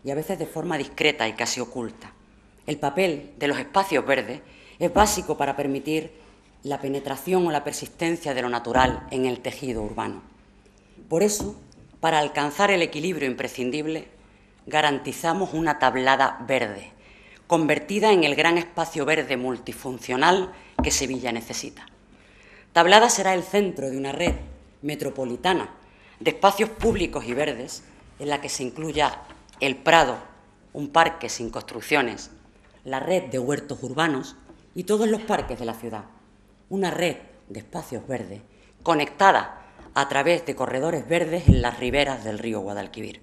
y a veces de forma discreta y casi oculta. El papel de los espacios verdes es básico para permitir la penetración o la persistencia de lo natural en el tejido urbano. Por eso, para alcanzar el equilibrio imprescindible, garantizamos una tablada verde, convertida en el gran espacio verde multifuncional que Sevilla necesita. Tablada será el centro de una red metropolitana de espacios públicos y verdes en la que se incluya el Prado, un parque sin construcciones, la red de huertos urbanos y todos los parques de la ciudad. Una red de espacios verdes conectada a través de corredores verdes en las riberas del río Guadalquivir.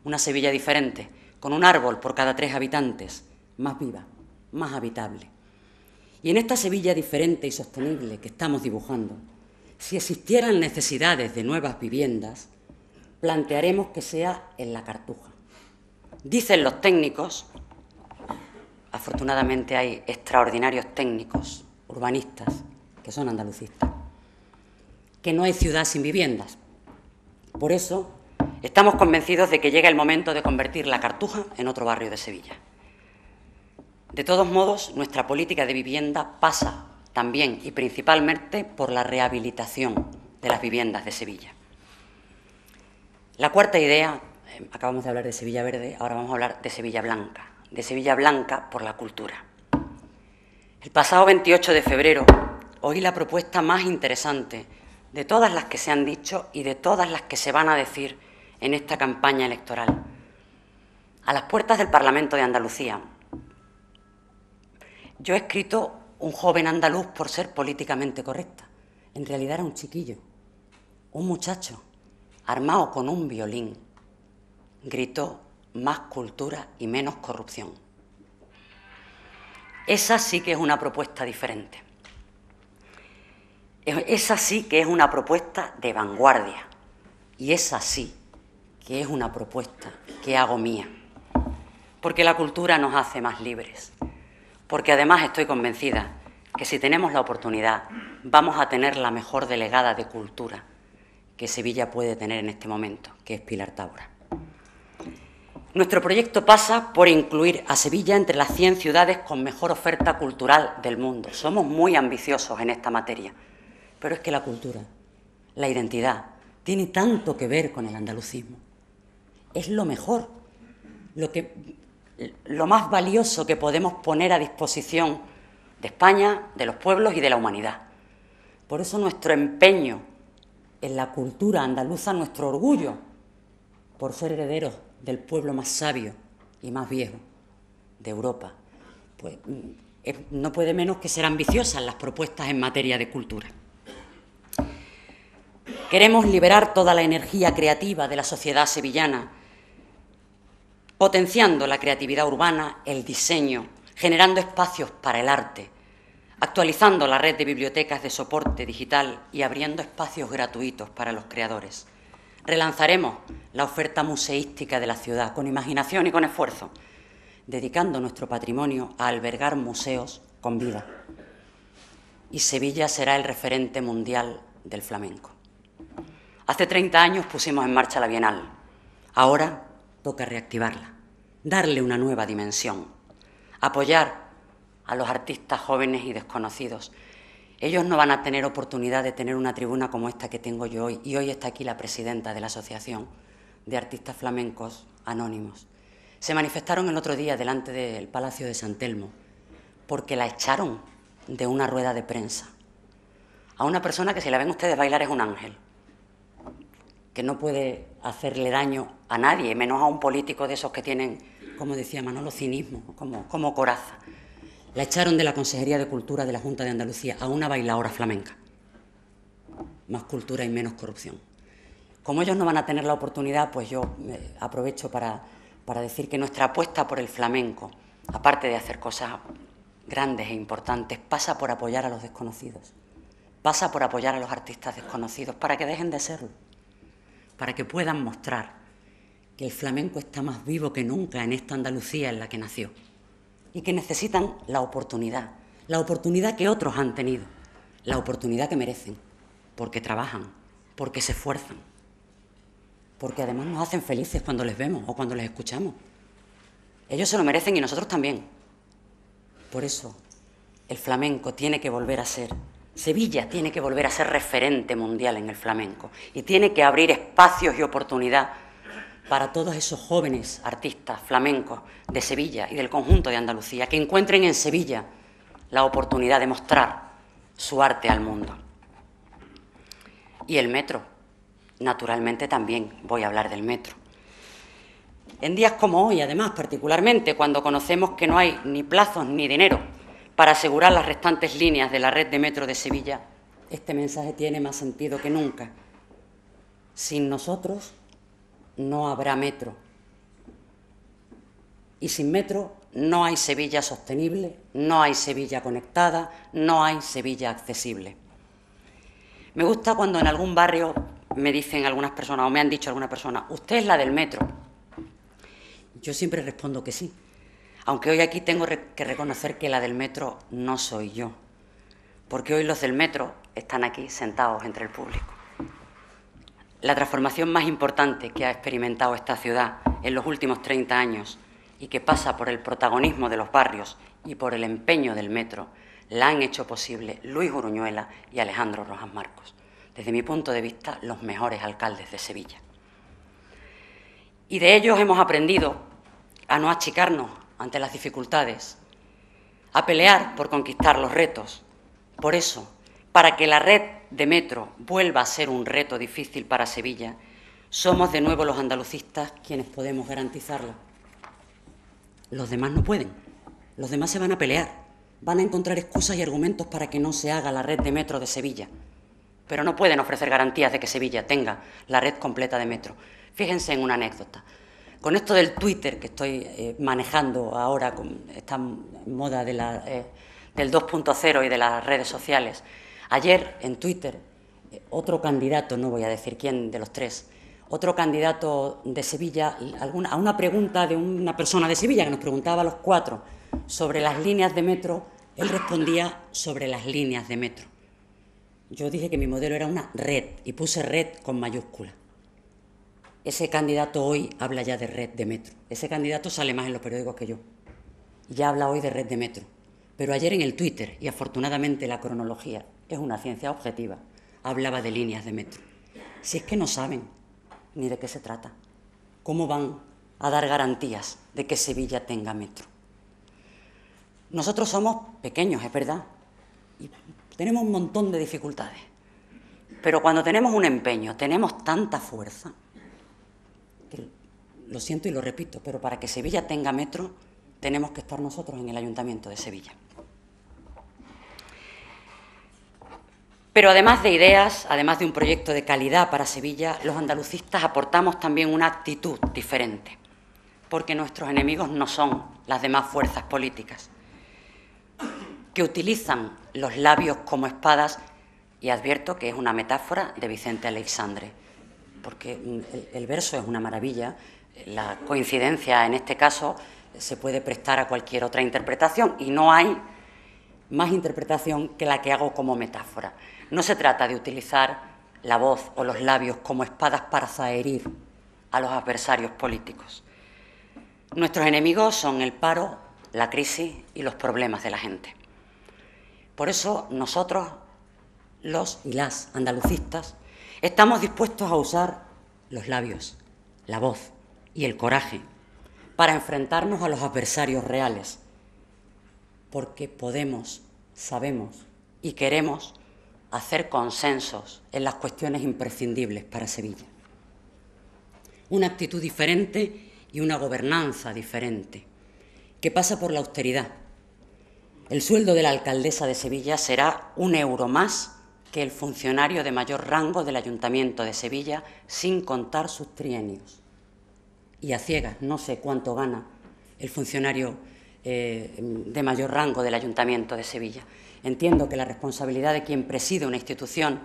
Una Sevilla diferente, con un árbol por cada 3 habitantes, más viva, más habitable. Y en esta Sevilla diferente y sostenible que estamos dibujando, si existieran necesidades de nuevas viviendas, plantearemos que sea en la Cartuja. Dicen los técnicos, afortunadamente hay extraordinarios técnicos, urbanistas, que son andalucistas, que no hay ciudad sin viviendas. Por eso estamos convencidos de que llega el momento de convertir la Cartuja en otro barrio de Sevilla. De todos modos, nuestra política de vivienda pasa también y principalmente por la rehabilitación de las viviendas de Sevilla. La cuarta idea, acabamos de hablar de Sevilla Verde, ahora vamos a hablar de Sevilla Blanca por la cultura. El pasado 28 de febrero oí la propuesta más interesante de todas las que se han dicho y de todas las que se van a decir en esta campaña electoral. A las puertas del Parlamento de Andalucía, yo he escrito un joven andaluz por ser políticamente correcta. En realidad era un chiquillo, un muchacho, armado con un violín. Gritó: más cultura y menos corrupción. Esa sí que es una propuesta diferente. Esa sí que es una propuesta de vanguardia. Y esa sí que es una propuesta que hago mía. Porque la cultura nos hace más libres. Porque además estoy convencida que si tenemos la oportunidad vamos a tener la mejor delegada de cultura que Sevilla puede tener en este momento, que es Pilar Tábora. Nuestro proyecto pasa por incluir a Sevilla entre las 100 ciudades con mejor oferta cultural del mundo. Somos muy ambiciosos en esta materia, pero es que la cultura, la identidad, tiene tanto que ver con el andalucismo. Es lo mejor, lo más valioso que podemos poner a disposición de España, de los pueblos y de la humanidad. Por eso nuestro empeño en la cultura andaluza, nuestro orgullo por ser herederos del pueblo más sabio y más viejo de Europa, pues no puede menos que ser ambiciosas las propuestas en materia de cultura. Queremos liberar toda la energía creativa de la sociedad sevillana, potenciando la creatividad urbana, el diseño, generando espacios para el arte, actualizando la red de bibliotecas de soporte digital y abriendo espacios gratuitos para los creadores. Relanzaremos la oferta museística de la ciudad con imaginación y con esfuerzo, dedicando nuestro patrimonio a albergar museos con vida. Y Sevilla será el referente mundial del flamenco. Hace 30 años pusimos en marcha la Bienal. Ahora toca reactivarla, darle una nueva dimensión, apoyar a los artistas jóvenes y desconocidos. Ellos no van a tener oportunidad de tener una tribuna como esta que tengo yo hoy, y hoy está aquí la presidenta de la Asociación de Artistas Flamencos Anónimos. Se manifestaron el otro día delante del Palacio de San Telmo porque la echaron de una rueda de prensa a una persona que, si la ven ustedes bailar, es un ángel, que no puede hacerle daño a nadie, menos a un político de esos que tienen, como decía Manolo, cinismo, como coraza. La echaron de la Consejería de Cultura de la Junta de Andalucía a una bailaora flamenca. Más cultura y menos corrupción. Como ellos no van a tener la oportunidad, pues yo aprovecho para decir que nuestra apuesta por el flamenco, aparte de hacer cosas grandes e importantes, pasa por apoyar a los desconocidos, pasa por apoyar a los artistas desconocidos para que dejen de serlo, para que puedan mostrar que el flamenco está más vivo que nunca en esta Andalucía en la que nació y que necesitan la oportunidad que otros han tenido, la oportunidad que merecen, porque trabajan, porque se esfuerzan, porque además nos hacen felices cuando les vemos o cuando les escuchamos. Ellos se lo merecen y nosotros también. Por eso el flamenco tiene que volver a ser, Sevilla tiene que volver a ser referente mundial en el flamenco y tiene que abrir espacios y oportunidad para todos esos jóvenes artistas flamencos de Sevilla y del conjunto de Andalucía, que encuentren en Sevilla la oportunidad de mostrar su arte al mundo. Y el metro, naturalmente también voy a hablar del metro. En días como hoy, además, particularmente, cuando conocemos que no hay ni plazos ni dinero para asegurar las restantes líneas de la red de metro de Sevilla, este mensaje tiene más sentido que nunca. Sin nosotros no habrá metro. Y sin metro no hay Sevilla sostenible, no hay Sevilla conectada, no hay Sevilla accesible. Me gusta cuando en algún barrio me dicen algunas personas, o me han dicho algunas personas, ¿usted es la del metro? Yo siempre respondo que sí, aunque hoy aquí tengo que reconocer que la del metro no soy yo, porque hoy los del metro están aquí sentados entre el público. La transformación más importante que ha experimentado esta ciudad en los últimos 30 años y que pasa por el protagonismo de los barrios y por el empeño del metro, la han hecho posible Luis Uruñuela y Alejandro Rojas Marcos. Desde mi punto de vista, los mejores alcaldes de Sevilla. Y de ellos hemos aprendido a no achicarnos ante las dificultades, a pelear por conquistar los retos. Por eso, para que la red de metro vuelva a ser un reto difícil para Sevilla, somos de nuevo los andalucistas quienes podemos garantizarla. Los demás no pueden, los demás se van a pelear, van a encontrar excusas y argumentos para que no se haga la red de metro de Sevilla, pero no pueden ofrecer garantías de que Sevilla tenga la red completa de metro. Fíjense en una anécdota. Con esto del Twitter que estoy manejando ahora, con esta moda del 2.0 y de las redes sociales, ayer en Twitter otro candidato, no voy a decir quién de los tres, otro candidato de Sevilla, a una pregunta de una persona de Sevilla que nos preguntaba a los cuatro sobre las líneas de metro, él respondía sobre las líneas de metro. Yo dije que mi modelo era una red y puse red con mayúscula. Ese candidato hoy habla ya de red de metro. Ese candidato sale más en los periódicos que yo. Ya habla hoy de red de metro. Pero ayer en el Twitter, y afortunadamente la cronología es una ciencia objetiva, hablaba de líneas de metro. Si es que no saben ni de qué se trata, ¿cómo van a dar garantías de que Sevilla tenga metro? Nosotros somos pequeños, es verdad, y tenemos un montón de dificultades. Pero cuando tenemos un empeño, tenemos tanta fuerza, lo siento y lo repito, pero para que Sevilla tenga metro tenemos que estar nosotros en el Ayuntamiento de Sevilla. Pero además de ideas, además de un proyecto de calidad para Sevilla, los andalucistas aportamos también una actitud diferente, porque nuestros enemigos no son las demás fuerzas políticas, que utilizan los labios como espadas, y advierto que es una metáfora de Vicente Aleixandre. porque el verso es una maravilla, la coincidencia en este caso se puede prestar a cualquier otra interpretación y no hay más interpretación que la que hago como metáfora. No se trata de utilizar la voz o los labios como espadas para zaherir a los adversarios políticos. Nuestros enemigos son el paro, la crisis y los problemas de la gente. Por eso nosotros, los y las andalucistas, estamos dispuestos a usar los labios, la voz y el coraje para enfrentarnos a los adversarios reales, porque podemos, sabemos y queremos hacer consensos en las cuestiones imprescindibles para Sevilla. Una actitud diferente y una gobernanza diferente, que pasa por la austeridad. El sueldo de la alcaldesa de Sevilla será 1 euro más que el funcionario de mayor rango del Ayuntamiento de Sevilla, sin contar sus trienios. Y a ciegas, no sé cuánto gana el funcionario de mayor rango del Ayuntamiento de Sevilla. Entiendo que la responsabilidad de quien preside una institución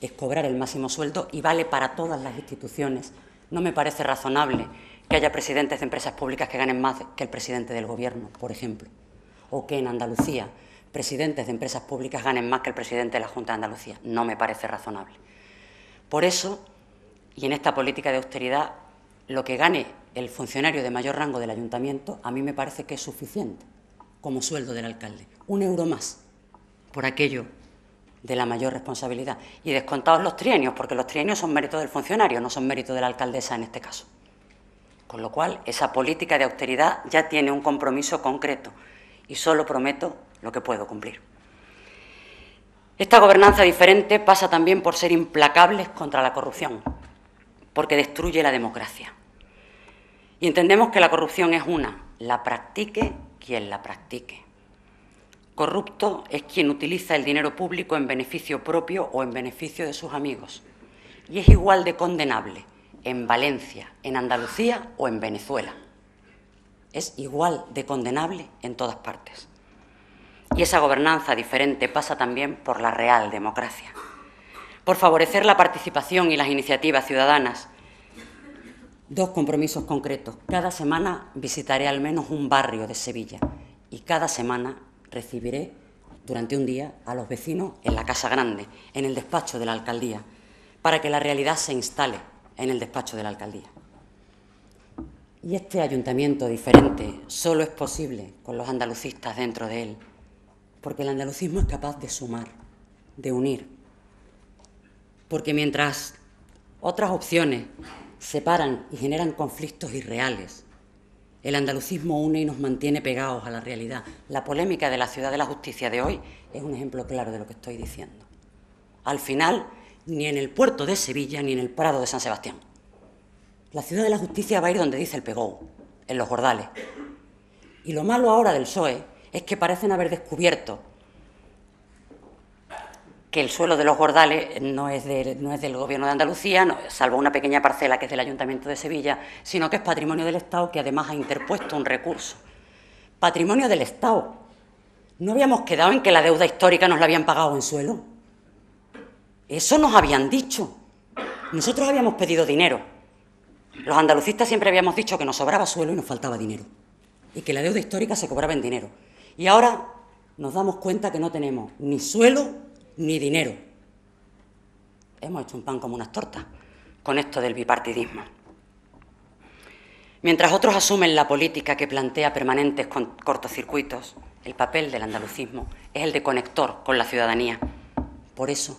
es cobrar el máximo sueldo y vale para todas las instituciones. No me parece razonable que haya presidentes de empresas públicas que ganen más que el presidente del Gobierno, por ejemplo, o que en Andalucía presidentes de empresas públicas ganen más que el presidente de la Junta de Andalucía. No me parece razonable. Por eso, y en esta política de austeridad, lo que gane el funcionario de mayor rango del ayuntamiento a mí me parece que es suficiente como sueldo del alcalde. 1 euro más por aquello de la mayor responsabilidad. Y descontados los trienios, porque los trienios son mérito del funcionario, no son mérito de la alcaldesa en este caso. Con lo cual, esa política de austeridad ya tiene un compromiso concreto y solo prometo lo que puedo cumplir. Esta gobernanza diferente pasa también por ser implacables contra la corrupción, porque destruye la democracia. Y entendemos que la corrupción es una, la practique quien la practique. Corrupto es quien utiliza el dinero público en beneficio propio o en beneficio de sus amigos. Y es igual de condenable en Valencia, en Andalucía o en Venezuela. Es igual de condenable en todas partes. Y esa gobernanza diferente pasa también por la real democracia, por favorecer la participación y las iniciativas ciudadanas. 2 compromisos concretos. Cada semana visitaré al menos un barrio de Sevilla y cada semana recibiré durante un día a los vecinos en la Casa Grande, en el despacho de la alcaldía, para que la realidad se instale en el despacho de la alcaldía. Y este ayuntamiento diferente solo es posible con los andalucistas dentro de él, porque el andalucismo es capaz de sumar, de unir. Porque mientras otras opciones separan y generan conflictos irreales, el andalucismo une y nos mantiene pegados a la realidad. La polémica de la Ciudad de la Justicia de hoy es un ejemplo claro de lo que estoy diciendo. Al final, ni en el puerto de Sevilla ni en el Prado de San Sebastián. La Ciudad de la Justicia va a ir donde dice el Pegou, en los Jordales. Y lo malo ahora del PSOE es que parecen haber descubierto que el suelo de los Jordales no es del Gobierno de Andalucía, salvo una pequeña parcela que es del Ayuntamiento de Sevilla, sino que es patrimonio del Estado, que además ha interpuesto un recurso. Patrimonio del Estado. ¿No habíamos quedado en que la deuda histórica nos la habían pagado en suelo? Eso nos habían dicho. Nosotros habíamos pedido dinero. Los andalucistas siempre habíamos dicho que nos sobraba suelo y nos faltaba dinero, y que la deuda histórica se cobraba en dinero. Y ahora nos damos cuenta que no tenemos ni suelo ni dinero. Hemos hecho un pan como unas tortas con esto del bipartidismo. Mientras otros asumen la política que plantea permanentes cortocircuitos, el papel del andalucismo es el de conector con la ciudadanía. Por eso,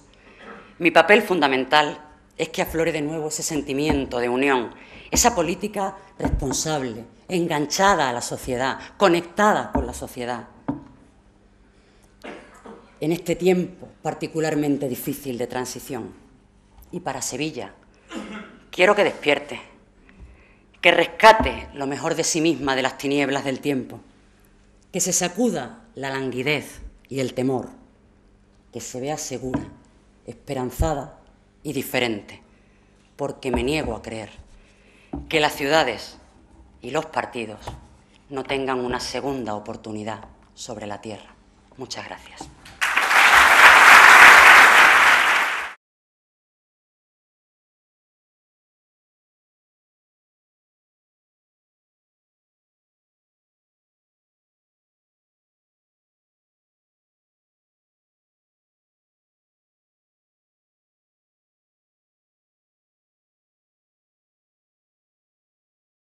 mi papel fundamental es que aflore de nuevo ese sentimiento de unión, esa política responsable, enganchada a la sociedad, conectada con la sociedad. En este tiempo particularmente difícil de transición. Y para Sevilla, quiero que despierte, que rescate lo mejor de sí misma de las tinieblas del tiempo, que se sacuda la languidez y el temor, que se vea segura, esperanzada y diferente, porque me niego a creer que las ciudades y los partidos no tengan una segunda oportunidad sobre la tierra. Muchas gracias.